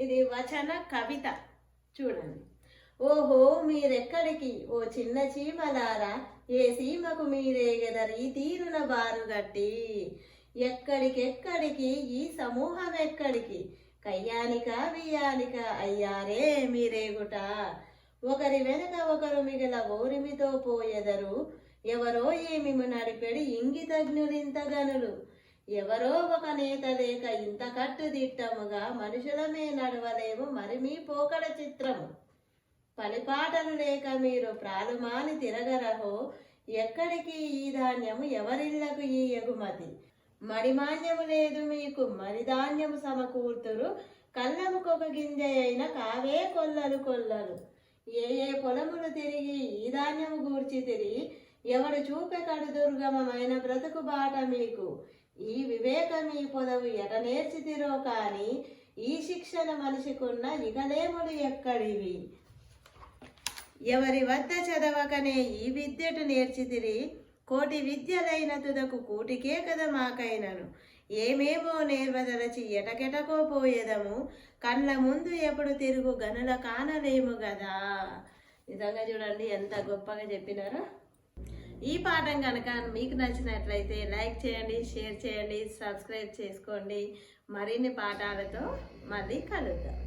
ఇది వచన కవిత చూడండి. ఓహో మీరెక్కడికి ఓ చిన్న చీమలారా, ఏ సీమకు మీరేగదరి తీరున బారుగట్టి. ఎక్కడికెక్కడికి ఈ సమూహం ఎక్కడికి, కయ్యానిక బియ్యానిక అయ్యారే మీరేగుట. ఒకరి వెనక ఒకరు మిగల ఓరిమితో పోయెదరు, ఎవరో ఏమిము నడిపెడి ఇంగితజ్ఞులింత గనులు. ఎవరో ఒక నేత లేక ఇంత కట్టుదిట్టముగా మనుషులమే నడవలేము మరి మీ పోకడ చిత్రము. పనిపాటలు లేక మీరు ప్రాలుమాని తిరగరహో, ఎక్కడికి ఈ ధాన్యము ఎవరిళ్లకు ఈ ఎగుమతి. మడిమాన్యము లేదు మీకు మరిధాన్యము సమకూర్తురు, కళ్ళముకొక గింజ అయిన కావే కొల్లలు కొల్లలు. ఏ ఏ పొలములు తిరిగి ఈ ధాన్యము గూర్చి తిరిగి, ఎవడు చూపె కడు దుర్గమమైన బ్రతుకు బాట మీకు. ఈ వివేకం ఈ పొదవు ఎట నేర్చితిరో కాని, ఈ శిక్షణ మనిషికున్న ఇకలేములు ఎక్కడివి. ఎవరి వద్ద చదవకనే ఈ విద్యటు నేర్చితిరి, కోటి విద్యలైన తుదకు కూటికే కదా మాకైనను. ఏమేమో నేర్వదలచి ఎటకెటకో పోయేదము, కళ్ళ ముందు ఎప్పుడు తిరుగు గనుల కానలేము గదా. నిజంగా చూడండి ఎంత గొప్పగా చెప్పినారో. ఈ పాఠం కనుక మీకు నచ్చినట్లయితే లైక్ చేయండి, షేర్ చేయండి, సబ్స్క్రైబ్ చేసుకోండి. మరిన్ని పాఠాలతో మళ్ళీ కలుద్దాం.